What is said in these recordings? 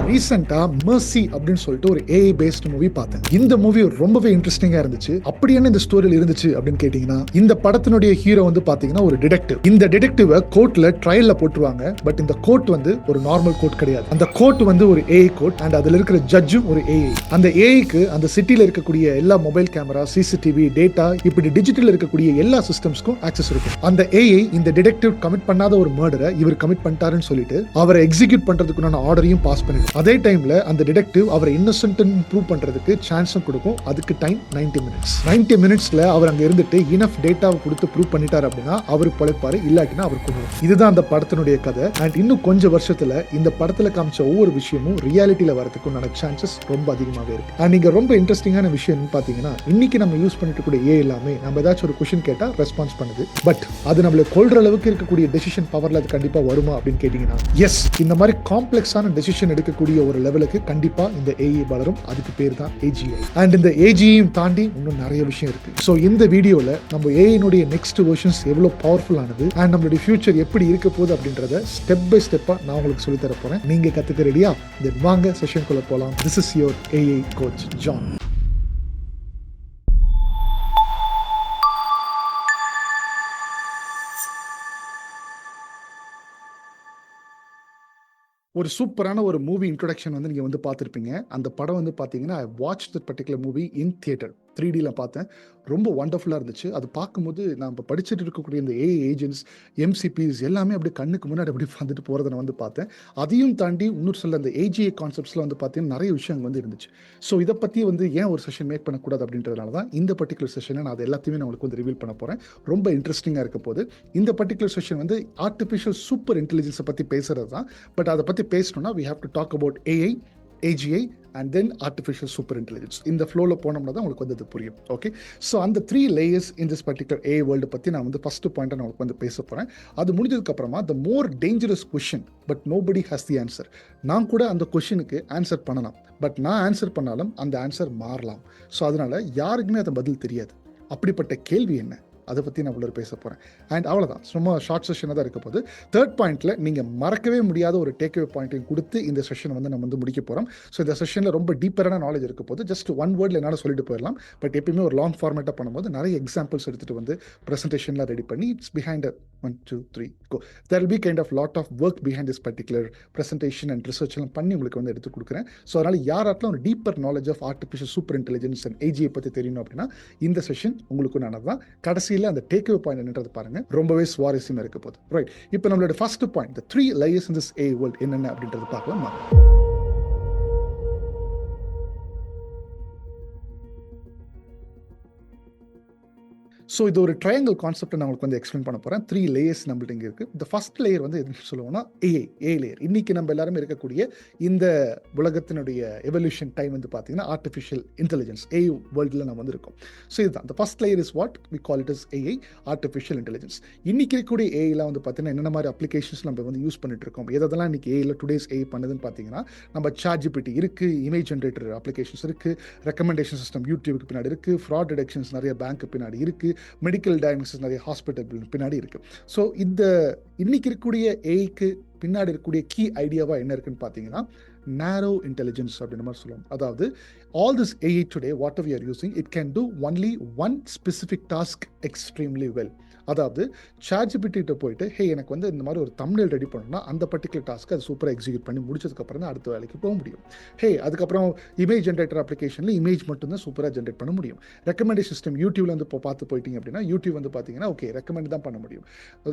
ரீசெண்டா மெர்சி அப்படின்னு சொல்லிட்டு ஒரு ஏஐ பேஸ்ட் மூவி பார்த்தேன். இந்த மூவி ரொம்பவே இன்ட்ரெஸ்டிங்கா இருந்துச்சு. அப்படி என்ன இந்த ஸ்டோரியில் இருந்துச்சு அப்படின்னு கேட்டீங்கன்னா, இந்த படத்தினுடைய ஹீரோ வந்து பாத்தீங்கன்னா ஒரு டிடெக்டிவ். இந்த டிடெக்டிவ் கோர்ட்ல ட்ரையல்ல போட்டுருவாங்க. பட் இந்த கோர்ட் வந்து ஒரு நார்மல் கோர்ட் கிடையாது. அந்த கோர்ட் வந்து ஒரு ஏஐ கோர்ட் அண்ட் அதுல இருக்கிற ஜட்ஜும் ஒரு ஏஐ. அந்த ஏஐக்கு அந்த சிட்டில இருக்கக்கூடிய எல்லா மொபைல் கேமரா, சிசிடிவி, டேட்டா, இப்படி டிஜிட்டல் இருக்கக்கூடிய எல்லா சிஸ்டம்ஸ்க்கும் ஆக்சஸ் இருக்கும். அந்த ஏஐ இந்த டிடெக்டிவ் கமிட் பண்ணாத ஒரு மர்டரை இவர் கமிட் பண்ணிட்டாருன்னு சொல்லிட்டு அவரை எக்ஸிக்யூட் பண்றதுக்குண்டான ஆர்டரையும் பாஸ் பண்ணிடும். அதே டைம்ல அந்த டிடெக்டிவ் அவரை இன்னசென்ட் ப்ரூவ் பண்றதுக்கு சான்ஸும் கொடுக்கும். அதுக்கு டைம் 90 மினிட்ஸ். 90 மினிட்ஸ்ல அவர் அங்க இருந்துட்டு இனஃப் டேட்டாவை கொடுத்து ப்ரூவ் பண்ணிட்டார் அப்படின்னா அவர் பிழைப்பாரு, இல்லாட்டினா அவர் கொள்ளும். இதுதான் அந்த படத்தினுடைய கதை. அண்ட் இன்னும் கொஞ்சம் வருஷத்துல இந்த படத்துல காமிச்ச ஒவ்வொரு விஷயமும் ரியாலிட்டியில வரதுக்குண்டான சான்சஸ் ரொம்ப அதிகமாகவே இருக்கு. அண்ட் நீங்க ரொம்ப இன்ட்ரெஸ்டிங்கான விஷயம் பாத்தீங்கன்னா, இன்னைக்கு நம்ம யூஸ் பண்ணிட்டு கூடிய ஏ எல்லாமே நம்ம ஏதாச்சும் ஒரு கொஸ்டின் கேட்டா ரெஸ்பான்ஸ் பண்ணுது. பட் அது நம்மள கொல்ற அளவுக்கு இருக்கக்கூடிய டெசிஷன் பவர்ல அது கண்டிப்பா வருமா அப்படின்னு கேட்டீங்கன்னா, எஸ். இந்த மாதிரி காம்ப்ளெக்ஸான டெசிஷன் எடுக்கக்கூடிய ஒரு லெவலுக்கு கண்டிப்பா இந்த ஏஐ வளரும். அதுக்கு பேர் தான் ஏஜிஐ. அண்ட் இந்த ஏஜிஐயும் தாண்டி இன்னும் நிறைய விஷயம் இருக்கு. சோ இந்த வீடியோல நம்ம ஏஐனுடைய நெக்ஸ்ட் வெர்ஷன்ஸ் எவ்வளவு பவர்ஃபுல் ஆனது அண்ட் நம்மளுடைய ஃபியூச்சர் எப்படி இருக்க போகுது அப்படின்றத ஸ்டெப் பை ஸ்டெப்பா நான் உங்களுக்கு சொல்லி தர போறேன். நீங்க கத்துக்க ரெடியா? தென் வாங்க செஷனுக்குள்ள போலாம். This is your AI coach John. ஒரு சூப்பரான ஒரு மூவி இன்ட்ரோடக்ஷன் வந்து நீங்க வந்து பார்த்திருப்பீங்க. அந்த படம் வந்து பார்த்தீங்கன்னா, I watched that particular movie in theatre 3Dல பார்த்தேன். ரொம்ப வண்டர்ஃபுல்லா இருந்துச்சு. அது பார்க்கும்போது நான் இப்போ படிச்சுட்டு இருக்கக்கூடிய இந்த ஏஐ ஏஜென்ட்ஸ், எம்சிபிஸ் எல்லாமே அப்படியே கண்ணுக்கு முன்னாடி அப்படியே வந்துட்டு போறத நான் வந்து பார்த்தேன். அதையும் தாண்டி இன்னொரு சில அந்த ஏஜிஐ கான்செப்ட்ஸ்ல வந்து பார்த்தீங்கன்னா, நிறைய விஷயங்கள் வந்து இருந்துச்சு. ஸோ இத பத்தி வந்து ஏன் ஒரு செஷன் மேக் பண்ணக்கூடாது அப்படின்றதுனால தான் இந்த பர்ட்டிகுலர் செஷனை நான் அது எல்லாத்தையுமே நான் உங்களுக்கு வந்து ரிவீல் பண்ண போறேன். ரொம்ப இன்ட்ரெஸ்டிங்கா இருக்க போகுது. இந்த பர்ட்டிகுலர் செஷன் வந்து ஆர்டிஃபிஷியல் சூப்பர் இன்டெலிஜென்ஸை பத்தி பேசுறது தான். பட் அதை பத்தி பேசணும்னா we have to talk about AI, AGI and then artificial super intelligence. இந்த ஃப்ளோல போனோம்னா தான் உங்களுக்கு வந்து அது புரியும். ஓகே, ஸோ அந்த 3 layers in this particular AI world பத்தி நான் வந்து ஃபர்ஸ்ட் பாயிண்டா நான் உங்களுக்கு வந்து பேச போறேன். அது முடிஞ்சதுக்கு அப்புறமா the more dangerous question but nobody has the answer. நான் கூட அந்த கொஸ்டினுக்கு ஆன்சர் பண்ணலாம், பட் நான் ஆன்சர் பண்ணாலும் அந்த ஆன்சர் மாறலாம். ஸோ அதனால யாருக்குமே அது பதில் தெரியாது. அப்படிப்பட்ட கேள்வி என்ன, அதை பற்றி நான் உள்ள பேச போகிறேன். அண்ட் அவ்வளோதான், சும்மா ஷார்ட் செஷனாக தான் இருக்க போகுது. தேர்ட் பாயிண்ட்டில் நீங்கள் மறக்கவே முடியாத ஒரு டேக்அவே பாயிண்ட்டையும் கொடுத்து இந்த செஷனை வந்து நம்ம வந்து முடிக்க போகிறோம். ஸோ இந்த செஷனில் ரொம்ப டீப்பரான நாலேஜ் இருக்க போது. ஜஸ்ட் ஒன் வேர்டில் என்னால் சொல்லிட்டு போயிடலாம். பட் எப்பயுமே ஒரு லாங் ஃபார்மேட்டாக பண்ணும்போது நிறைய எக்ஸாம்பிள்ஸ் எடுத்துகிட்டு வந்து ப்ரெசன்டேஷன்லாம் ரெடி பண்ணி it's behind 1 2 3 go. There will be kind of lot of work behind this particular presentation and research எல்லாம் பண்ணி உங்களுக்கு வந்து எடுத்து கொடுக்குறேன். ஸோ அதனால் யாராட்டிலும் ஒரு deeper knowledge of artificial super intelligence and ஏஜியை பற்றி தெரியணும் அப்படின்னா இந்த செஷன் உங்களுக்கு நானது தான். கடைசியில் அந்த டேக்அவே பாயிண்ட் என்னன்றது பாருங்க, ரொம்பவே சுவாரஸ்யமா இருக்க போகுது. ரைட், இப்போ நம்மளோட first point, the 3 layers in this AI world என்னென்ன அப்படின்றது பார்க்கலாம். ஸோ இது ஒரு ட்ரையாங்கிள் கான்செப்ட் நான் உங்களுக்கு வந்து எக்ஸ்பிளைன் பண்ண போகிறேன். 3 லேயர்ஸ் நம்மள்ட்ட இங்கே இருக்குது. இந்த ஃபர்ஸ்ட் லேயர் வந்து எதுன்னு சொல்லுவோம்னா ஏ லேயர். இன்னைக்கு நம்ம எல்லாருமே இருக்கக்கூடிய இந்த உலகத்தினுடைய எவல்யூஷன் டைம் வந்து பார்த்தீங்கன்னா ஆர்டிஃபிஷியல் இன்டெலிஜென்ஸ் ஏஐ வேர்ல்டில் நம்ம வந்து இருக்கோம். ஸோ இதுதான் இந்த first layer is what we call it is AI, artificial intelligence. இன்னைக்கு இருக்கக்கூடிய ஏஐலாம் வந்து பார்த்தீங்கன்னா என்னென்ன மாதிரி அப்ளிகேஷன்ஸ் நம்ம வந்து யூஸ் பண்ணிட்டு இருக்கோம், எதெல்லாம் இன்னைக்கு ஏஐல டுடேஸ் ஏஐ பண்ணுதுன்னு பார்த்தீங்கன்னா, நம்ம ChatGPT இருக்குது, இமேஜ் ஜென்ரேட்டர் அப்ளிகேஷன்ஸ் இருக்குது, ரெக்கமெண்டேஷன் சிஸ்டம் யூடியூபுக்கு பின்னாடி இருக்குது, ஃப்ராட் டிடெக்ஷன்ஸ் நிறைய பேங்க்கு பின்னாடி இருக்குது, மெடிக்கல் டயக்னோசிஸ் நிறைய ஹாஸ்பிட்டல் பின்னாடி இருக்கு. ஸோ இந்த இன்னைக்கு இருக்கக்கூடிய ஏஐக்கு பின்னாடி இருக்கக்கூடிய கீ ஐடியாவா என்ன இருக்குன்னு பார்த்தீங்கன்னா, நேரோ இன்டெலிஜென்ஸ் அப்படின்ற மாதிரி சொல்லுவாங்க. அதாவது all this AI today whatever we are using, it can do only one specific task extremely well. அதாவது ChatGPT கிட்ட போயிட்டு ஹே எனக்கு வந்து இந்த மாதிரி ஒரு தம்ப்நெயில் ரெடி பண்ணணும்னா அந்த பர்டிகுலர் டாஸ்க்கு அது சூப்பராக எக்ஸிக்யூட் பண்ணி முடிச்சதுக்கப்புறம் தான் அடுத்த வேலைக்கு போக முடியும். ஹே அதுக்கப்புறம் இமேஜ் ஜென்ரேட்டர் அப்ளிகேஷனில் இமேஜ் மட்டும்தான் சூப்பராக ஜென்ரேட் பண்ண முடியும். ரெக்கமெண்டேஷன் சிஸ்டம் யூடியூப்ல வந்து இப்போ பார்த்து போயிட்டீங்க அப்படின்னா யூடியூப் வந்து பார்த்தீங்கன்னா ஓகே ரெக்கமெண்ட் தான் பண்ண முடியும்.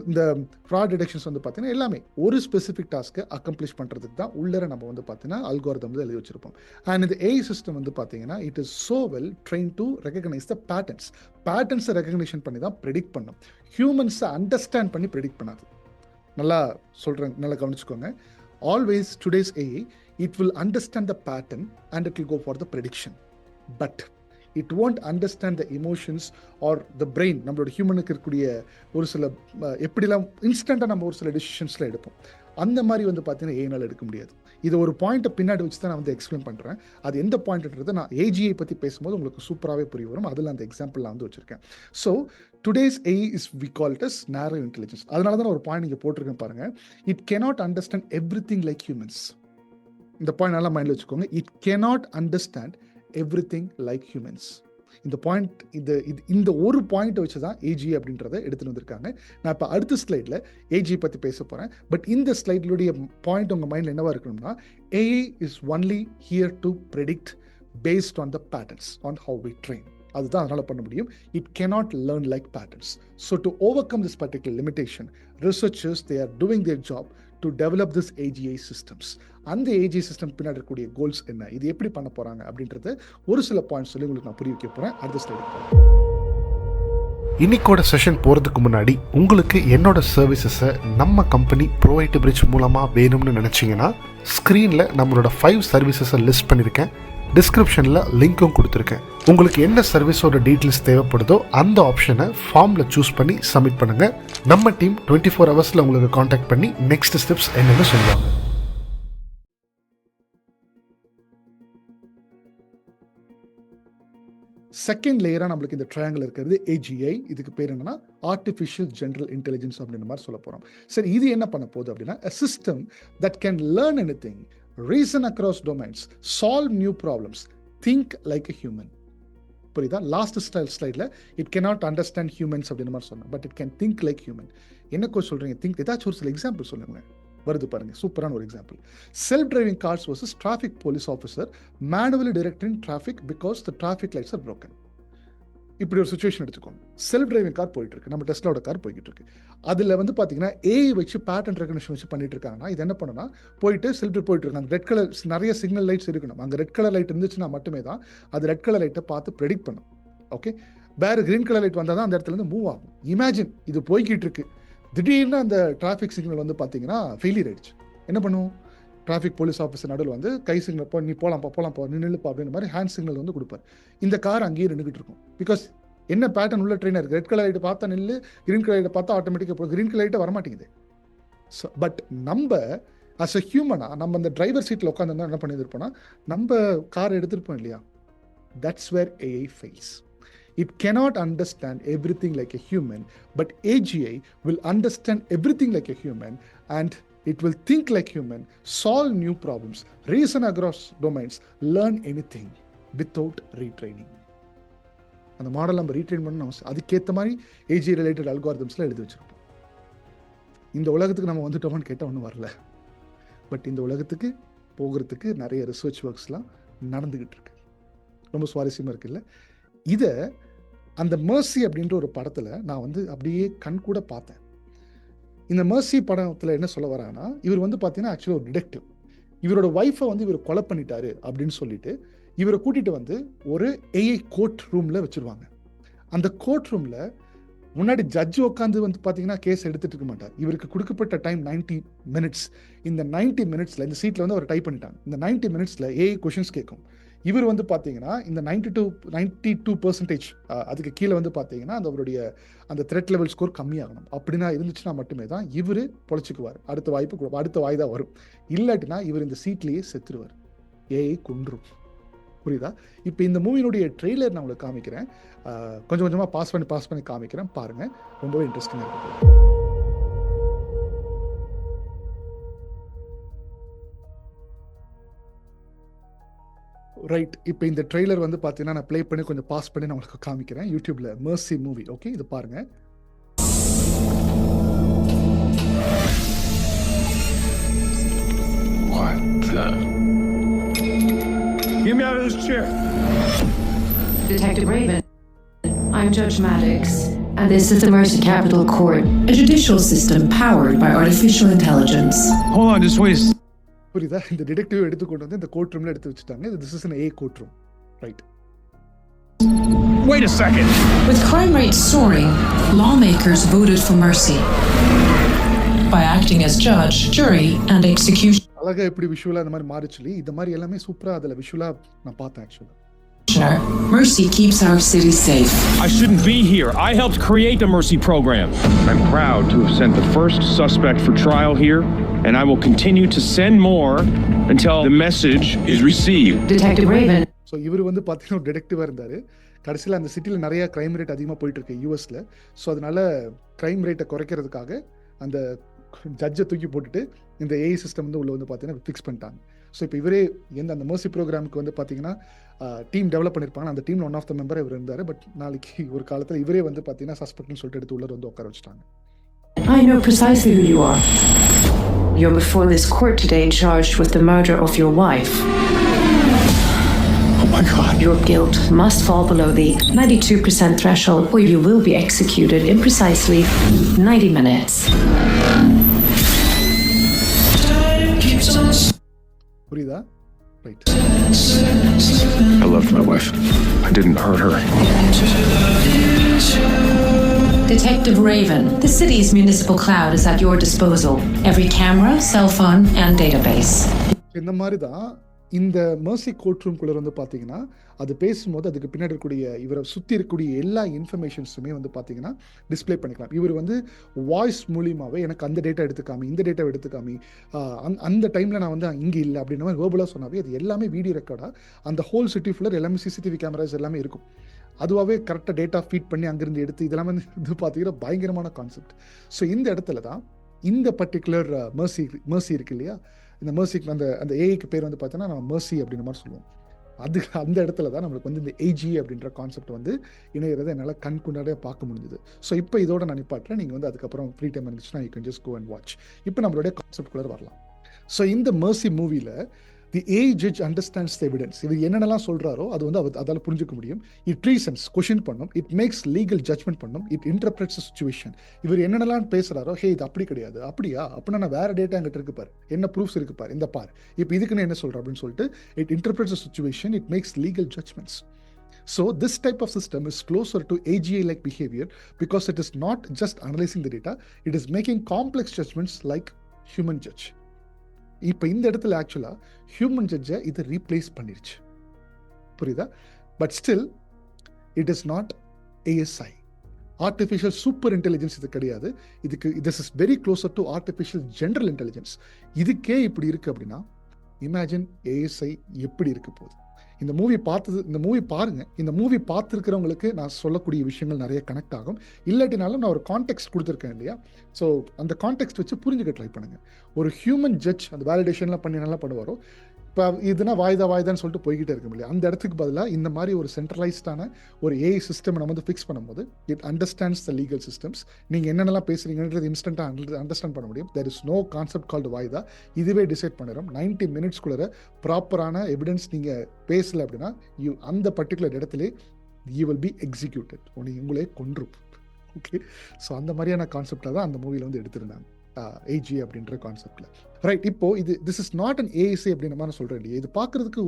இந்த ஃப்ராட் டிடெக்ஷன்ஸ் வந்து பார்த்தீங்கன்னா எல்லாமே ஒரு ஸ்பெசிஃபிக் டாஸ்க்கை அக்கம்ப்ளிஷ் பண்ணுறதுக்கு தான் உள்ளர நம்ம வந்து பார்த்தீங்கன்னா அல்காரிதம் வந்து எழுதி வச்சிருப்போம். அண்ட் இந்த ஏஐ சிஸ்டம் வந்து பார்த்தீங்கன்னா it is so well train to recognise the பேட்டர்ன்ஸை ரெகக்னிஷன் பண்ணி தான் ப்ரெடிக்ட் பண்ணும். ஹியூமன்ஸை அண்டர்ஸ்டாண்ட் பண்ணி ப்ரெடிக்ட் பண்ணாது. நல்லா சொல்கிறேன், நல்லா கவனிச்சுக்கோங்க. Always today's AI it will understand the pattern and it will go for the prediction. But it won't understand the emotions or the brain. நம்மளோட ஹியூமனுக்கு இருக்கக்கூடிய ஒரு சில எப்படிலாம் இன்ஸ்டண்ட்டாக நம்ம ஒரு சில டெசிஷன்ஸ்லாம் எடுப்போம், அந்த மாதிரி வந்து பார்த்தீங்கன்னா ஏஐனால் எடுக்க முடியாது. இது ஒரு பாயிண்ட்டை பின்னாடி வச்சு தான் நான் வந்து எக்ஸ்பிளைன் பண்ணுறேன். அது எந்த பாயிண்ட்ன்றது நான் ஏஜிஐ பற்றி பேசும்போது உங்களுக்கு சூப்பராகவே புரிய வரும். அதில் அந்த எக்ஸாம்பிள் நான் வந்து வச்சுருக்கேன். So today's AI is we call it as narrow intelligence. அதனால தான் ஒரு பாயிண்ட் இங்கே போட்டிருக்கேன் பாருங்கள். It cannot understand everything like humans. இந்த பாயிண்ட் நல்லா மைண்டில் வச்சுக்கோங்க. It cannot understand everything like humans. இந்த பாயிண்ட் இந்த ஒரு பாயிண்ட்டை வச்சு தான் ஏஜி அப்படின்றத எடுத்துகிட்டு வந்திருக்காங்க. நான் இப்போ அடுத்த ஸ்லைடில் ஏஜி பற்றி பேச போகிறேன். பட் இந்த ஸ்லைட்லுடைய பாயிண்ட் உங்கள் மைண்டில் என்னவா இருக்கணும்னா, AI is only here to predict based on the patterns on how we train. அதுதான் அதனால் பண்ண முடியும். It cannot learn like patterns. So to overcome this particular limitation, researchers they are doing their job to develop this AGI systems. அந்த AGI system பின்னாடி இருக்கக்கூடிய goals என்ன, இது எப்படி பண்ண போகிறாங்க அப்படின்றத ஒரு சில பாயிண்ட்ஸ் சொல்லி உங்களுக்கு நான் புரிய வைக்க போகிறேன். அடுத்த ஸ்லைடுக்கு போகிறேன். இன்னைக்கோட செஷன் போகிறதுக்கு முன்னாடி உங்களுக்கு என்னோட சர்வீசஸை நம்ம கம்பெனி ப்ரோவைட் பிரிட்ஜ் மூலமாக வேணும்னு நினச்சிங்கன்னா, ஸ்க்ரீனில் நம்மளோட 5 சர்வீசஸை லிஸ்ட் பண்ணியிருக்கேன். டிஸ்கிரிப்ஷனில் லிங்க்கும் கொடுத்துருக்கேன். உங்களுக்கு என்ன சர்வீஸோட டீட்டெயில்ஸ் தேவைப்படுதோ அந்த ஆப்ஷனை ஃபார்மில் சூஸ் பண்ணி சப்மிட் பண்ணுங்கள். நம்ம டீம் 24 ஹவர்ஸில் உங்களுக்கு காண்டாக்ட் பண்ணி நெக்ஸ்ட் ஸ்டெப்ஸ் என்னென்னு சொல்லுவாங்க. செகண்ட் லேயராக நம்மளுக்கு இந்த ட்ரையாங்கிள் இருக்கிறது ஏஜிஐ. இதுக்கு பேர் என்னன்னா ஆர்டிஃபிஷியல் ஜெனரல் இன்டெலிஜென்ஸ் அப்படின்ற மாதிரி சொல்ல போகிறோம். சரி, இது என்ன பண்ண போகுது அப்படின்னா, a system that can learn anything, reason across domains, solve new problems, think like a human. புரியுதா? லாஸ்ட் ஸ்லைடில் இட் cannot understand humans அப்படின்ற மாதிரி சொன்னேன், but it can think like human. என்ன கோச் சொல்கிறீங்க? திங்க் ஏதாச்சும் ஒரு சில எக்ஸாம்பிள் சொல்லுங்க. வருது பாருங்க, சூப்பரான ஒரு example. Self driving cars versus traffic police officer manually directing traffic because the traffic lights R broken. இப்படி ஒரு சுச்சுவேஷன் எடுத்துக்கோங்க. செல்ஃப் டிரைவிங் கார் போயிட்டு இருக்கு, நம்ம டெஸ்லாவோட கார் போய்கிட்டு இருக்கு. அதில் வந்து பார்த்தீங்கன்னா ஏஐ வச்சு பேட்டர்ன் ரெகக்னிஷன் வச்சு பண்ணிட்டு இருக்காங்கன்னா, இது என்ன பண்ணுன்னா, போயிட்டு செல்ஃப் போயிட்டு இருக்கு. அந்த ரெட் கலர் நிறைய சிக்னல் லைட்ஸ் இருக்கணும். அங்கே ரெட் கலர் லைட் இருந்துச்சுன்னா மட்டுமே தான் அது ரெட் கலர் லைட்டை பார்த்து ப்ரெடிக்ட் பண்ணும். ஓகே, வேறு கிரீன் கலர் லைட் வந்தால் தான் அந்த இடத்துல இருந்து மூவ் ஆகும். இமேஜின் இது போய்கிட்டு இருக்கு, திடீர்னு அந்த டிராஃபிக் சிக்னல் வந்து பார்த்தீங்கன்னா ஃபெயிலியர் ஆயிடுச்சு. என்ன பண்ணுவோம்? டிராஃபிக் போலீஸ் ஆஃபீஸர் நடுவில் வந்து கை சிக்னல் போ, நீ போகலாம்ப்பா நீ நில்லுப்பா அப்படின்ற மாதிரி ஹேண்ட் சிக்னல் வந்து கொடுப்பார். இந்த கார் அங்கேயே நின்றுக்கிட்டு இருக்கும். பிகாஸ் என்ன பேட்டர்ன் உள்ள ட்ரெயினாக இருக்குது. ரெட் கலர் லைட்டை பார்த்தா நில்லு, கிரீன் கலர் லைட்டை பார்த்தா ஆட்டோமேட்டிக்காக போகும். கிரீன் கலர் லைட்டை வரமாட்டேங்குது. ஸோ பட் நம்ம அஸ் அ ஹியூமனாக நம்ம அந்த டிரைவர் சீட்டில் உட்காந்துருந்தா என்ன பண்ணியிருப்போம்னா, நம்ம கார் எடுத்துருப்போம் இல்லையா? That's where AI fails. It cannot understand everything like a human, but AGI will understand everything like a human, and it will think like human, solve new problems, reason across domains, learn anything without retraining. அந்த model நம்ம retrain பண்ணணும். அதுக்கேற்ற மாதிரி AG related அல்காரிதம்ஸ்லாம் எழுதி வச்சிருப்போம். இந்த உலகத்துக்கு நம்ம வந்துட்டோம்னு கேட்டால் ஒன்றும் வரல. பட் இந்த உலகத்துக்கு போகிறதுக்கு நிறைய ரிசர்ச் ஒர்க்ஸ்லாம் நடந்துக்கிட்டு இருக்கு. ரொம்ப சுவாரஸ்யமாக இருக்குல்ல? இதை அந்த மர்சி அப்படின்ற ஒரு படத்தில் நான் வந்து அப்படியே கண் கூட பார்த்தேன். இந்த மர்சி படத்தில் என்ன சொல்ல வராங்கன்னா, இவர் வந்து பார்த்தீங்கன்னா ஆக்சுவலி ஒரு டிடெக்டிவ். இவரோட ஒய்ஃபை வந்து இவர் கொலை பண்ணிட்டாரு அப்படின்னு சொல்லிட்டு இவரை கூட்டிகிட்டு வந்து ஒரு ஏஐ கோர்ட் ரூமில் வச்சுருவாங்க. அந்த கோர்ட் ரூமில் முன்னாடி ஜட்ஜு உட்காந்து வந்து பார்த்தீங்கன்னா கேஸ் எடுத்துகிட்டு இருக்க மாட்டார். இவருக்கு கொடுக்கப்பட்ட டைம் 90 மினிட்ஸ். இந்த 90 மினிட்ஸில் இந்த சீட்டில் வந்து அவர் டைப் பண்ணிட்டாங்க. இந்த 90 மினிட்ஸில் ஏஐ கொஷின்ஸ் கேட்கும். இவர் வந்து பார்த்தீங்கன்னா இந்த 92% அதுக்கு கீழே வந்து பார்த்தீங்கன்னா அந்த அவருடைய அந்த த்ரெட் லெவல் ஸ்கோர் கம்மியாகணும். அப்படின்னா இருந்துச்சுன்னா மட்டுமே தான் இவர் பொழைச்சிக்குவார். அடுத்த வாய் தான் வரும். இல்லாட்டினா இவர் இந்த சீட்லேயே செத்துருவார். ஏஐ கொன்றும். புரியுதா? இப்போ இந்த மூவியினுடைய ட்ரெய்லர் நான் உங்களுக்கு காமிக்கிறேன். கொஞ்சம் கொஞ்சமாக பாஸ் பண்ணி காமிக்கிறேன். பாருங்கள், ரொம்பவே இன்ட்ரெஸ்டிங்காக இருக்கும். ரைட், இப்போ இந்த ட்ரெய்லர் வந்து பார்த்தீங்கன்னா நான் ப்ளே பண்ணி கொஞ்சம் பாஸ் பண்ணி நான் உங்களுக்கு காமிக்கிறேன். யூடியூப்ல மர்சி மூவி. ஓகே, இது பாருங்க. Get me out of this chair. Detective Raven, I'm Judge Maddox, and this is the Mercy Capital Court, a judicial system powered by artificial intelligence. Hold on, just wait. புரியுதா? இந்த detective எடுத்து கொண்டு வந்து இந்த court ரூம்ல எடுத்து வச்சுட்டாங்க. This is an AI court room, right? Wait a second. With crime rates soaring, lawmakers voted for mercy by acting as judge, jury, and executioner. அழகா எப்படி விஷுவலா இந்த மாதிரி மாறிச்சுலி, இந்த மாதிரி எல்லாமே சூப்பரா அதுல விஷுவலா நான் பார்த்தேன் ஆக்சுவலா. Mercy keeps our city safe. I shouldn't be here. I helped create the Mercy program. I'm proud to have sent the first suspect for trial here, and I will continue to send more until the message is received. Detective Raven. So இவர் வந்து பார்த்தீங்கன்னா ஒரு டிடெக்டிவாக இருந்தார். கடைசியில் அந்த சிட்டியில் நிறைய crime rate அதிகமாக போயிட்டு இருக்கு யூஎஸில். ஸோ அதனால க்ரைம் ரேட்டை குறைக்கிறதுக்காக அந்த ஜட்ஜை தூக்கி போட்டுட்டு இந்த ஏஐ சிஸ்டம் வந்து உள்ள வந்து பார்த்தீங்கன்னா ஃபிக்ஸ் பண்ணிட்டாங்க. ஸோ இப்போ இவரே அந்த மெர்சி ப்ரோக்ராமுக்கு வந்து பார்த்தீங்கன்னா டீம் டெவலப் பண்ணியிருப்பாங்க. அந்த டீமில் ஒன் ஆஃப் த மெம்பர் இவர் இருந்தார். பட் நாளைக்கு ஒரு காலத்தில் இவரே வந்து பார்த்தீங்கன்னா சஸ்பெக்ட்னு சொல்லிட்டு எடுத்து உள்ளே வந்து உட்கார வச்சுட்டாங்க. I know precisely who you are. You're before this court today charged with the murder of your wife. Oh my God. Your guilt must fall below the 92% threshold or you will be executed in precisely 90 minutes. புரியுதா? Right. I loved my wife. I didn't hurt her. Detective Raven, the city's municipal cloud is at your disposal. Every camera, cell phone, and database. இந்த மாதிரி தான் இந்த Mercy court ரூம்குள்ளே வந்து பார்த்தீங்கன்னா அது பேசும்போது அதுக்கு பின்னாடி இருக்கக்கூடிய இவரை சுற்றி இருக்கக்கூடிய எல்லா இன்ஃபர்மேஷன்ஸுமே வந்து பார்த்தீங்கன்னா டிஸ்பிளே பண்ணிக்கலாம். இவர் வந்து வாய்ஸ் மூலியமாகவே எனக்கு அந்த டேட்டா எடுத்துக்காமி, இந்த டேட்டா எடுத்துக்காமி, அந்த டைமில் நான் வந்து இங்கே இல்லை அப்படின்ற மாதிரி வேர்பலாக சொன்னாவே அது எல்லாமே வீடியோ ரெக்கார்டாக அந்த ஹோல் சிட்டி ஃபுல்லாக எல்லாமே சிசிடிவி கேமராஸ் எல்லாமே இருக்கும். அதுவாகவே கரெக்டாக டேட்டா ஃபீட் பண்ணி அங்கேருந்து எடுத்து இதெல்லாம் வந்து இது பார்த்தீங்கன்னா பயங்கரமான கான்செப்ட். ஸோ இந்த இடத்துல தான் இந்த பர்டிகுலர் மெர்சி இருக்கு இல்லையா, இந்த மெர்சிக்கு அந்த ஏஐக்கு பேர் வந்து பார்த்தோன்னா நம்ம மெர்சி அப்படின்ற மாதிரி சொல்லுவோம். அந்த இடத்துல தான் நம்மளுக்கு வந்து இந்த ஏஜி அப்படின்ற கான்செப்ட் வந்து இணையறதை என்னால் கண் கொண்டாடியே பார்க்க முடிஞ்சுது. ஸோ இப்போ இதோட நான் நிப்பாட்டுறேன். நீங்கள் வந்து அதுக்கப்புறம் ஃப்ரீ டைம் இருந்துச்சுன்னா you can just go and watch. இப்போ நம்மளுடைய கான்செப்ட் குள்ளே வரலாம். ஸோ இந்த மெர்சி மூவியில் தி AI judge understands the evidence. இவர் என்னென்னலாம் சொல்கிறாரோ அது வந்து அதால் புரிஞ்சுக்க முடியும். இட் ரீசன்ஸ் கொஷின் பண்ணும், இட் மேக்ஸ் லீகல் ஜட்மெண்ட் பண்ணும், இட் இன்டர்பிரட்ஸ் சுச்சுவேஷன். இவர் என்னென்னலாம் பேசுகிறாரோ, ஹே இது அப்படி கிடையாது, அப்படியா, அப்படின்னா நான் வேறு டேட்டா எங்கிட்ட இருக்கு பாரு, என்ன ப்ரூஃப்ஸ் இருக்கு பாரு, இந்த பார், இப்போ இதுக்குன்னு என்ன சொல்கிறேன் அப்படின்னு சொல்லிட்டு it interprets situation, it makes legal judgements. So this type of system is closer to AGI-like behavior because it is not just analyzing the data, it is making complex judgments like human judge. இப்போ இந்த இடத்துல ஆக்சுவலாக human ஜட்ஜை இது replace பண்ணிருச்சு. புரியுதா? But still it is not ASI. Artificial super intelligence இது கிடையாது. This is very closer to artificial general intelligence. இதுக்கே இப்படி இருக்குது அப்படின்னா இமேஜின் ASI எப்படி இருக்க போகுது. இந்த மூவி பாருங்க. இந்த மூவி பார்த்துருக்கிறவங்களுக்கு நான் சொல்லக்கூடிய விஷயங்கள் நிறைய கனெக்ட் ஆகும். இல்லாட்டினாலும் நான் ஒரு கான்டெக்ட் கொடுத்துருக்கேன் இல்லையா, ஸோ அந்த கான்டெக்ட் வச்சு புரிஞ்சுக்க ட்ரை பண்ணுங்க. ஒரு ஹியூமன் ஜட்ஜ் அந்த வேலிடேஷன்லாம் பண்ணி நல்லா பண்ணுவாரோ, இப்போ இதுனா வாய்தான்னு சொல்லிட்டு போய்கிட்டே இருக்கும் இல்லையா, அந்த இடத்துக்கு பதிலாக இந்த மாதிரி ஒரு சென்ட்ரலைஸ்டான ஒரு AI சிஸ்டம் நம்ம வந்து ஃபிக்ஸ் பண்ணும்போது it understands the legal systems. நீங்கள் என்னென்னலாம் பேசுறீங்கன்றது இன்ஸ்டன்ட்டாக அண்டர்ஸ்டாண்ட் பண்ண முடியும். There is no concept called வாய்தா. இதுவே டிசைட் பண்ணிடும் 90 மினிட்ஸ்குள்ளே ப்ராப்பரான எவிடன்ஸ் நீங்கள் பேசலை அப்படின்னா அந்த பர்டிகுலர் இடத்துல யூ வில் பி எக்ஸிக்யூட்டட், உங்களே கொன்றும். ஓகே, ஸோ அந்த மாதிரியான கான்செப்டாக தான் அந்த மூவியில் வந்து எடுத்திருந்தாங்க AG அப்படின்ற கான்செப்டில். ரைட், இப்போ this is not an ASI அப்படின்ற மாதிரி நான் சொல்கிறேன் இல்லையா. இது பார்க்குறதுக்கு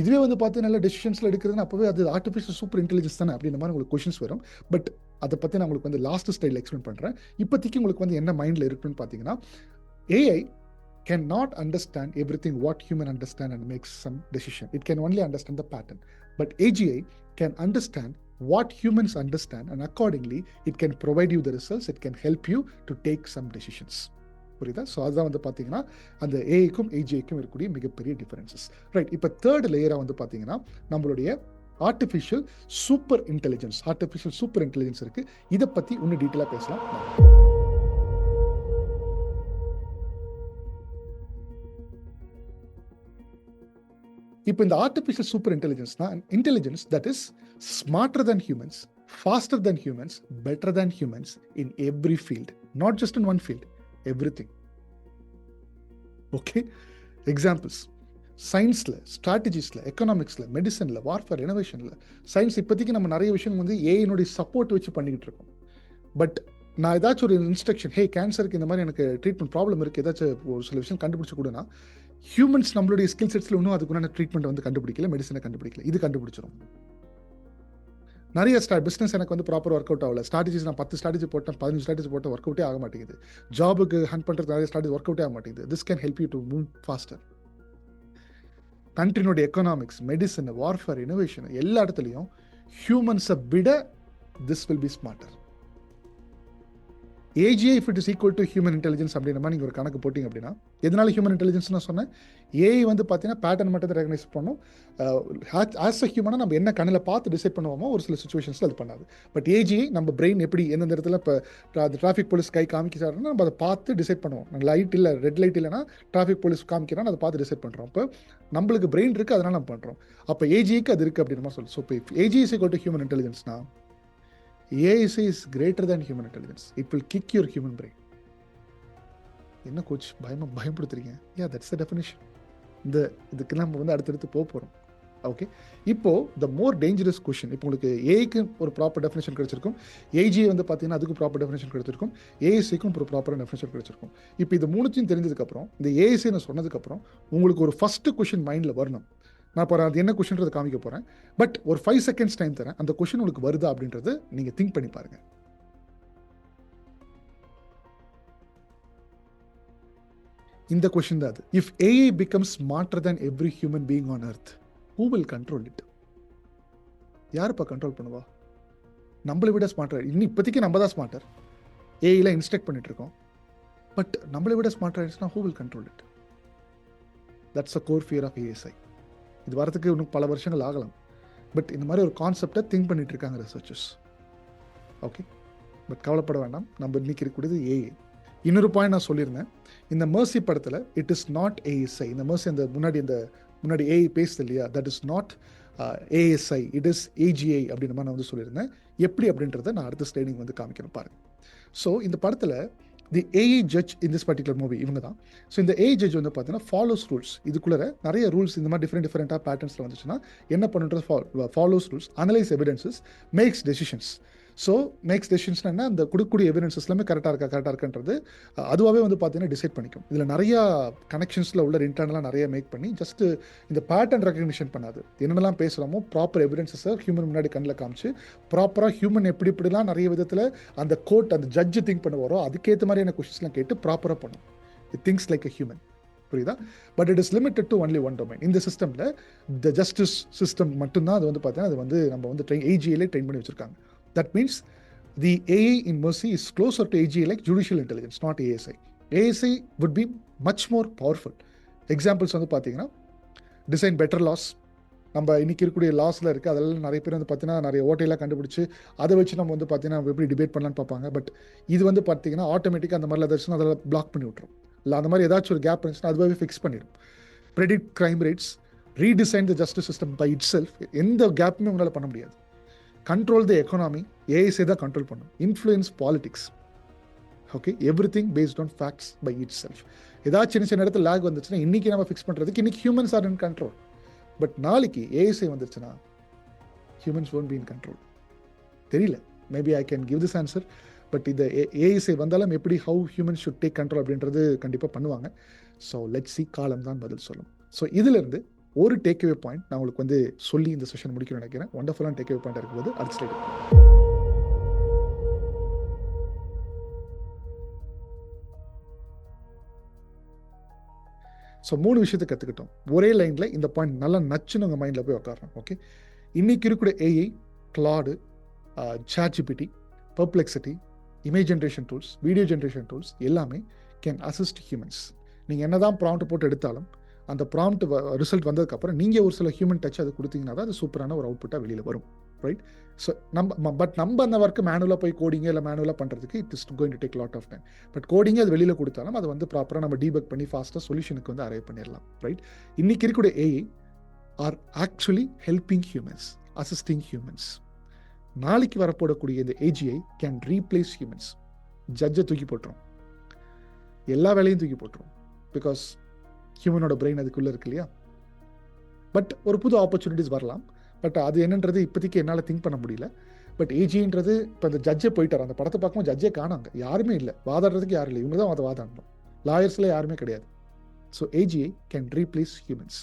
இதுவே வந்து பார்த்து நல்ல டெசிஷன்ஸில் எடுக்கிறதுன்னு அப்போவே அது ஆர்டிஃபிஷியல் சூப்பர் இன்டெலிஜென்ஸ் தானே அப்படின்ற மாதிரி உங்களுக்கு கொஷின்ஸ் வரும். பட் அதை பற்றி நான் உங்களுக்கு வந்து லாஸ்ட் ஸ்டைலில் எக்ஸ்பிளைன் பண்ணுறேன். இப்போதைக்கு உங்களுக்கு வந்து என்ன மைண்டில் இருக்குன்னு பார்த்தீங்கன்னா, AI cannot understand everything what human understand and makes some decision. It can only understand the pattern. But AGI can understand what humans understand and accordingly it can provide you the results. It can help you to take some decisions. புரியுதா? So அதுதான் வந்து பார்த்தீங்கன்னா அந்த ஏஐக்கும் AGIக்கும் இருக்கக்கூடிய மிகப்பெரிய differences. Right, இப்போ third லேயராக வந்து பார்த்தீங்கன்னா நம்மளுடைய ஆர்டிஃபிஷியல் சூப்பர் இன்டெலிஜென்ஸ் இருக்குது. இதை பற்றி இன்னும் டீட்டெயிலாக பேசலாம். இப்போ இந்த ஆர்டிஃபிஷியல் சூப்பர் இன்டெலிஜென்ஸ்னா intelligence that is smarter than humans, faster than humans, better than humans in every field, not just in one field, everything. Okay, examples: சயின்ஸில், ஸ்ட்ராட்டஜிஸில், எக்கனாமிக்ஸில், மெடிசனில், வார்ஃபேர், இனோவேஷனில். சயின்ஸ் இப்போதைக்கு நம்ம நிறைய விஷயம் வந்து ஏஐனுடைய சப்போர்ட் வச்சு பண்ணிக்கிட்டு இருக்கோம். பட் நான் ஏதாச்சும் ஒரு இன்ஸ்ட்ரக்ஷன், ஹே கேன்சருக்கு இந்த மாதிரி எனக்கு ட்ரீட்மெண்ட் ப்ராப்ளம் இருக்குது, ஏதாச்சும் ஒரு சில விஷயம் கண்டுபிடிச்சி கொடுனா, ஹியூமன்ஸ் நம்மளுடைய ஸ்கில் செட்ஸில் இன்னும் அதுக்குண்டான ட்ரீட்மெண்ட் வந்து கண்டுபிடிக்கல, மெடிசனை கண்டுபிடிக்கல. இது கண்டுபிடிச்சிடும். நிறைய பிஸ்னஸ் எனக்கு வந்து ப்ராப்பர் ஒர்க் அவுட் ஆகல. ஸ்ட்ராட்டஜிஸ் நான் 10 ஸ்ட்ராட்டஜி போட்டேன், 15 ஸ்ட்ராட்டஜி போட்டேன், ஒர்க் அவுட்டே ஆக மாட்டேங்குது. ஜாபுக்கு ஹண்ட் பண்ணுறது நிறைய ஸ்ட்ராட்டஜி ஒர்க் அவுட்டே ஆக மாட்டேங்குது. This can help you to move faster. கண்ட்ரினுடைய எக்கனாமிக்ஸ், மெடிசன், வார்ஃபேர், இனோவேஷன் எல்லா இடத்துலையும் ஹியூமன்ஸை விட this will be smarter. AGI if it is equal to human intelligence அப்படின்ற மாதிரி நீங்கள் ஒரு கணக்கு போட்டிங்க அப்படின்னா, எதனால ஹியூமன் இன்டெலிஜென்ஸ் நான் சொன்னேன், ஏஐ வந்து பார்த்தீங்கன்னா பேட்டர்ன் மட்டும் தான் ரெகனைஸ் பண்ணும். ஆஸ் அ ஹியூமனாக நம்ம என்ன கண்ணில் பார்த்து டிசைட் பண்ணுவோமோ ஒரு சில சுச்சுவேஷன்ஸில் அது பண்ணாது. பட் ஏஜிஐ நம்ம பிரெயின் எப்படி எந்தெந்த இடத்துல இப்போ அந்த டிராஃபிக் போலீஸ் கை காமிக்கிறாருன்னா நம்ம அதை பார்த்து டிசைட் பண்ணுவோம். லைட் இல்லை, ரெட் லைட் இல்லைனா டிராஃபிக் போலீஸ் காமிக்கிறான்னு அதை பார்த்து டிசைட் பண்ணுறோம். இப்போ நம்மளுக்கு பிரெயின் இருக்குது, அதனால நம்ம பண்ணுறோம். அப்போ ஏஜிஐக்கு அது இருக்குது அப்படின்ற மாதிரி சொல்லு. ஸோ இப்போ AGI is equal to human இன்டெலிஜென்ஸ்னா AI is greater than human intelligence. It will kick your human brain. என்ன கோச் பயப்படுத்துறீங்க? That's the definition. இதுக்கு நம்ம வந்து அடுத்தடுத்து போகிறோம். ஓகே, இப்போ த மோர் டேஞ்சரஸ் கொஷின், இப்போ உங்களுக்கு ஏஐக்கு ஒரு ப்ராப்பர் டெஃபினேஷன் கிடைச்சிருக்கும், ஏஜி வந்து பார்த்தீங்கன்னா அதுக்கு ப்ராப்பர் டெஃபினேஷன் கிடைச்சிருக்கும், ஏஎஸ்சிக்கும் ஒரு ப்ராப்பரான டெஃபினேஷன் கிடைச்சிருக்கும். இப்போ இது மூணுத்தையும் தெரிஞ்சதுக்கப்புறம் இந்த ஏஎஸ்சி நான் சொன்னதுக்கப்புறம் உங்களுக்கு ஒரு ஃபஸ்ட்டு கொஷின் மைண்டில் வரணும். நான் இப்போ அது என்ன கொஷின்றதை காமிக்க போகிறேன். பட் ஒரு 5 seconds டைம் தரேன். அந்த கொஷின் உங்களுக்கு வருதா அப்படின்றது நீங்கள் திங்க் பண்ணி பாருங்கள். இந்த கொஷின் தான் அது. If AI becomes smarter than every human being on earth, who will control it? யாருப்பா கண்ட்ரோல் பண்ணுவா? நம்மளை விட ஸ்மார்ட்டர். இன்னும் இப்போதைக்கு நம்ம தான் ஸ்மார்ட்டர், ஏஐல இன்ஸ்ட்ரக்ட் பண்ணிட்டு இருக்கோம். பட் நம்மளை விட ஸ்மார்ட்டர் ஆயிடுச்சுன்னா who will control it? That's a core fear of ASI. இது வரதுக்கு இன்னும் பல வருஷங்கள் ஆகலாம். பட் இந்த மாதிரி ஒரு கான்செப்டை திங்க் பண்ணிட்டு இருக்காங்க ரிசர்ச்சர்ஸ். ஓகே, பட் கவலைப்பட வேண்டாம், நம்ம இன்னைக்கு இருக்கக்கூடியது ஏஐ. இன்னொரு பாயிண்ட் நான் சொல்லியிருந்தேன், இந்த மர்சி படத்தில் இட் இஸ் நாட் ஏஎஸ்ஐ. இந்த மர்சி அந்த முன்னாடி ஏஐ பேசுது இல்லையா, that is not ASI, it is AgI அப்படின்ற மாதிரி நான் வந்து சொல்லியிருந்தேன். எப்படி அப்படின்றத நான் அடுத்த ஸ்லைடிங் வந்து காமிக்கிறேன் பாருங்க. ஸோ இந்த படத்தில் the AI judge in this particular movie இவங்க தான். ஸோ இந்த ஏஐ ஜட்ஜ் வந்து பார்த்தீங்கன்னா ஃபாலோஸ் ரூல்ஸ். இதுக்குள்ளே நிறைய ரூல்ஸ் இந்த மாதிரி டிஃப்ரெண்ட்டாக பேட்டர்ன்ஸில் வந்துச்சுன்னா என்ன பண்ணுறது, follows rules, analyse evidences, makes decisions. So makes டெசிஷன்ஸ்னா என்ன, அந்த கொடுக்கக்கூடிய எவிடன்சஸ் எல்லாமே கரெக்டாக இருக்குன்றது அதுவாகவே வந்து பார்த்தீங்கன்னா டிசைட் பண்ணிக்கும். இதில் நிறையா கனெக்ஷன்ஸில் உள்ள இன்டர்னலாக நிறைய மேக் பண்ணி ஜஸ்ட் இந்த பேட்டர்ன் ரெகக்னிஷன் பண்ணாது. என்னென்னலாம் பேசுகிறோமோ ப்ராப்பர் எவிடன்ஸஸை ஹியூமன் முன்னாடி கண்ணில் காமிச்சு ப்ராப்பராக ஹியூமன் எப்படிலாம் நிறைய விதத்தில் அந்த கோர்ட் அந்த ஜட்ஜு திங்க் பண்ண வரும் அதுக்கேற்ற மாதிரியான கொஸ்டின்ஸ்லாம் கேட்டு ப்ராப்பராக பண்ணும். It thinks like a human, புரியுதா? But it is limited to only one domain. இந்த சிஸ்டமில் த ஜஸ்டிஸ் சிஸ்டம் மட்டும்தான் அது வந்து பார்த்தீங்கன்னா அது வந்து நம்ம வந்து ஏஜிஏலே ட்ரெயின் பண்ணி வச்சுருக்காங்க. That means the AI in Mercy is closer to AGI like judicial intelligence, not ASI. ASI would be much more powerful. Examples வந்து பார்த்தீங்கன்னா design better laws. நம்ம இன்னைக்கு இருக்கக்கூடிய லாஸில் இருக்குது, அதெல்லாம் நிறைய பேர் வந்து பார்த்தீங்கன்னா நிறைய ஓட்டையெல்லாம் கண்டுபிடிச்சி அதை வச்சு நம்ம வந்து பார்த்தீங்கன்னா எப்படி டிபேட் பண்ணலான்னு பார்ப்பாங்க. பட் இது வந்து பார்த்தீங்கன்னா ஆட்டோமேட்டிக்காக அந்த மாதிரிலாம் ஏதாச்சும் அதெல்லாம் பிளாக் பண்ணி விட்டுரும். இல்லை அந்த மாதிரி ஏதாச்சும் ஒரு கேப் இருந்துச்சுன்னா அதுவாகவே ஃபிக்ஸ் பண்ணிடும். Predict crime rates, redesign the justice system by itself. எந்த கேப்புமே உங்களால் பண்ண முடியாது. கண்ட்ரோல் த எக்கானமி, ஏஐசே தான் கண்ட்ரோல் பண்ணும். Influence politics, okay, everything based on facts by itself. ஏதாச்சும் சின்ன இடத்துல லேக் வந்துச்சுன்னா இன்றைக்கி நம்ம ஃபிக்ஸ் பண்ணுறதுக்கு இன்றைக்கி humans are in control. But நாளைக்கு ஏஐசே வந்துருச்சுன்னா humans won't be in control. தெரியல, maybe I can give this answer. But இந்த ஏஐசே வந்தாலும் எப்படி how humans should take control அப்படின்றது கண்டிப்பாக பண்ணுவாங்க. ஸோ லெட்ஸ் சி, காலம் தான் பதில் சொல்லும். ஸோ இதிலிருந்து ஒரு டேக்அவே பாயிண்ட் நான் உங்களுக்கு வந்து சொல்லி இந்த செஷன் முடிக்கணும்னு நினைக்கிறேன். ஒண்டர்ஃபுல்லான டேக்அவே பாயிண்ட் இருக்கும்போது அடுத்த ஸ்லைடு. ஸோ 3 விஷயத்தை கற்றுக்கிட்டோம் ஒரே லைனில். இந்த பாயிண்ட் நல்லா நச்சுன்னு உங்கள் மைண்டில் போய் உட்காரணும். ஓகே, இன்னைக்கு இருக்கிற AI, glad, ChatGPT, Perplexity, image generation tools, video generation tools எல்லாமே கேன் அசிஸ்ட் ஹியூமன்ஸ். நீங்கள் என்ன தான் ப்ராம்ப்ட் போட்டு எடுத்தாலும் அந்த ப்ராம்ப்ட் ரிசல்ட் வந்ததுக்கப்புறம் நீங்கள் ஒரு சில ஹியூமன் டச் அது கொடுத்தீங்கன்னா தான் அது சூப்பரான ஒரு அவுட்புட்டாக வெளியில் வரும், ரைட்? ஸோ நம்ம அந்த ஒர்க்கு மேனுவலாக போய் கோடிங்க இல்லை மேனுவலாக பண்ணுறதுக்கு it is going to take lot of time. But கோடிங்கே அது வெளியில் கொடுத்தாலும் அது வந்து ப்ராப்பராக நம்ம டீபக் பண்ணி ஃபாஸ்ட்டாக சொல்யூஷனுக்கு வந்து அரைவ் பண்ணிடலாம், ரைட்? இன்றைக்கி இருக்கக்கூடிய AI are actually helping humans, assisting humans. நாளைக்கு வரப்போடக்கூடிய இந்த ஏஜிஐ கேன் ரீப்ளேஸ் ஹியூமன்ஸ். ஜட்ஜை தூக்கி போட்டுரும், எல்லா வேலையும் தூக்கி போட்டுரும். பிகாஸ் ஹியூமனோட பிரெயின் அதுக்குள்ளே இருக்கு இல்லையா? பட் ஒரு புது ஆப்பர்ச்சுனிட்டிஸ் வரலாம். பட் அது என்னன்றது இப்போதைக்கு என்னால் திங்க் பண்ண முடியல. பட் ஏஜின்றது இப்போ அந்த ஜட்ஜே போயிட்டார். அந்த படத்தை பார்க்கும்போது ஜட்ஜே காணாங்க, யாருமே இல்லை, வாதாடுறதுக்கு யாரும் இல்லை. இவங்க தான் அதை வாதாடணும், லாயர்ஸில் யாருமே கிடையாது. So AgI can replace humans.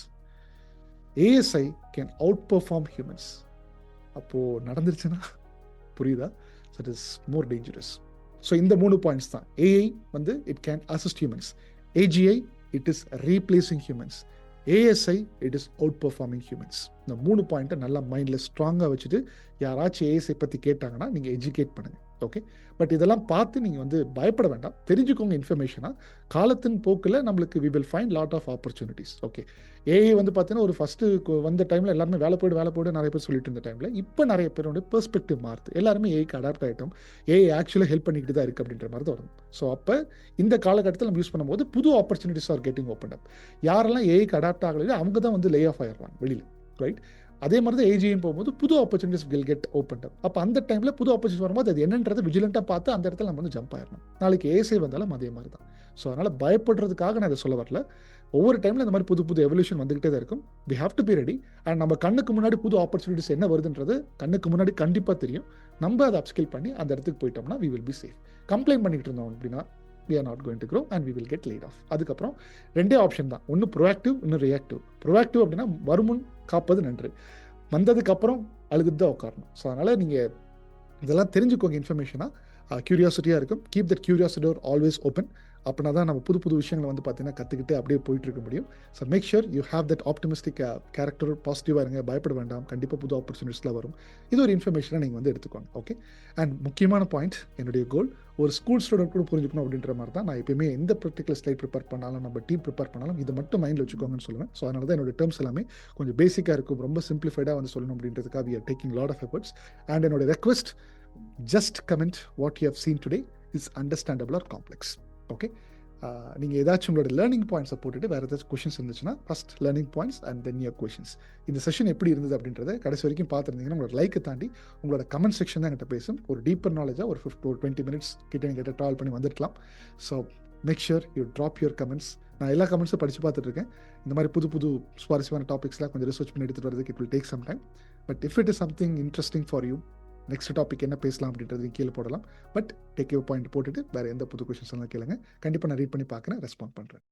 ASI can out perform humans. அப்போது நடந்துருச்சுன்னா புரியுதா? So it is more dangerous. So இந்த 3 பாயிண்ட்ஸ் தான். ஏஐ வந்து it can assist humans, AgI it is replacing humans, ASI it is outperforming humans. இந்த 3 பாயிண்ட்டை நல்லா மைண்டில் ஸ்ட்ராங்காக வச்சுட்டு யாராச்சும் ஏஎஸ்ஐ பற்றி கேட்டாங்கன்னா நீங்கள் எஜுகேட் பண்ணுங்கள். ஓகே, பட் இதெல்லாம் பார்த்து நீங்கள் வந்து பயப்பட வேண்டாம், தெரிஞ்சுக்கோங்க இன்ஃபர்மேஷனாக. காலத்தின் போக்கில் நம்மளுக்கு we will find lot of opportunities. Okay, AI வந்து பார்த்தீங்கன்னா ஒரு ஃபஸ்ட்டு வந்த டைமில் எல்லாருமே வேலை போய்டு நிறைய பேர் சொல்லிட்டு இருந்த டைமில் இப்போ நிறைய பேரோட பெர்ஸ்பெக்டிவ் மாறுது. எல்லாருமே ஏஐக்கு அடாப்ட் ஆகிட்டோம், ஏஐ ஆக்சுவலாக ஹெல்ப் பண்ணிக்கிட்டு தான் இருக்குது அப்படின்ற மாதிரி தான் வரும். ஸோ அப்போ இந்த காலகட்டத்தில் நம்ம யூஸ் பண்ணும்போது புது opportunities are getting open up. யாரெல்லாம் ஏஐக்கு அடாப்ட் ஆகலையோ அவங்க தான் வந்து லே ஆஃப் ஆயிடுறாங்க வெளியில், ரைட்? அதே மாதிரி தான் ஏஜியும் போகும்போது புது opportunities will get open up. அப்போ அந்த டைமில் புது ஆப்பர்ச்சுனிட்டி வரும்போது அது என்னன்றது விஜிலண்ட்டாக பார்த்து அந்த இடத்துல நம்ம வந்து ஜம்ப் ஆயிடணும். நாளைக்கு ஏசை வந்தாலும் அதே மாதிரி தான். ஸோ அதனால் பயப்படுறதுக்காக நான் இதை சொல்ல வரல. ஒவ்வொரு டைமில் இந்த மாதிரி புது புது எவல்யூஷன் வந்துகிட்டே தான் இருக்கும். We have to be ready. And நம்ம கண்ணுக்கு முன்னாடி புது ஆப்பர்ச்சுனிட்டிஸ் என்ன வருதுன்றது கண்ணுக்கு முன்னாடி கண்டிப்பாக தெரியும். நம்ம அதை அப்ஸ்கில் பண்ணி அந்த இடத்துக்கு போயிட்டோம்னா we will be safe. Complaint பண்ணிட்டு இருந்தோம் அப்படின்னா we are not going to grow and we will get laid off. அதுக்கப்புறம் ரெண்டே ஆப்ஷன் தான், ஒன்று ப்ரோஆக்டிவ், இன்னும் ரியாக்டிவ். ப்ரோஆக்டிவ் அப்படின்னா வருமுன் காப்பது நன்று, வந்ததுக்கப்புறம் அழுகுது தான் உட்காரணும். ஸோ அதனால் நீங்கள் இதெல்லாம் தெரிஞ்சுக்கோங்க இன்ஃபர்மேஷனாக. க்யூரியாசிட்டியாக இருக்கும். Keep that curiosity door always open. அப்படின்னா தான் நம்ம புது புது விஷயங்களை வந்து பார்த்தீங்கன்னா கற்றுக்கிட்டு அப்படியே போயிட்டு இருக்க முடியும். So make sure you have that optimistic character, பாசிட்டிவாக இருங்க, பயப்பட வேண்டாம், கண்டிப்பாக புது ஆப்பர்ச்சுனிட்டிஸ்லாம் வரும். இது ஒரு இன்ஃபர்மேஷனாக நீங்கள் வந்து எடுத்துக்கோங்க. ஓகே, அண்ட் முக்கியமான பாயிண்ட், என்னுடைய கோல் ஒரு ஸ்கூல் ஸ்டூடெண்ட் கூட புரிஞ்சுக்கணும் அப்படின்ற மாதிரி தான் நான் எப்பயுமே எந்த பர்டிகுலர் ஸ்லைட் ப்ரிப்பேர் பண்ணாலும், நம்ம டீம் ப்ரிப்பேர் பண்ணாலும் இதை மட்டும் மைண்டில் வச்சுக்கோங்கன்னு சொல்லுவேன். ஸோ அதனால தான் என்னோட டேர்ம்ஸ் எல்லாமே கொஞ்சம் பேசிக்காக இருக்கும், ரொம்ப சிம்பிளிஃபைடாக வந்து சொல்லணும் அப்படின்றதுக்காக we are taking lot of efforts. And என்னோட request, just comment what you have seen today is understandable or complex. Okay, நீங்கள் ஏதாச்சும் உங்களோட லேர்னிங் பாயிண்ட்ஸை போட்டுட்டு வேறு ஏதாச்சும் கொஷின்ஸ் இருந்துச்சுன்னா first learning points and then your questions. இந்த செஷன் எப்படி இருந்தது அப்படின்றத கடைசி வரைக்கும் பார்த்துருந்தீங்கன்னா உங்களோட லைக்கை தாண்டி உங்களோட கமெண்ட் செக்ஷன் தான் என்கிட்ட பேசும். ஒரு டீப்பர் நாலேஜாக ஒரு 20 minutes கிட்ட என்கிட்ட ட்ராவல் பண்ணி வந்துருக்கலாம். So make sure you drop your comments. நான் எல்லா கமெண்ட்ஸும் படித்து பார்த்துட்டு இருக்கேன். இந்த மாதிரி புது புது சுவாரஸ்யமான டாபிக்ஸ்லாம் கொஞ்சம் ரிசர்ச் பண்ணி எடுத்துகிட்டு வரதுக்கு it will take some time. But if it is something interesting for you, next topic என்ன பேசலாம் அப்படின்றது கீழே போடலாம். பட் டேக் யூ பாயிண்ட் போட்டுட்டு வேறு எந்த புது கொஷின்ஸ் எல்லாம் கேளுங்க. கண்டிப்பாக நான் ரீட் பண்ணி பார்க்குறேன், ரெஸ்பாண்ட் பண்ணுறேன்.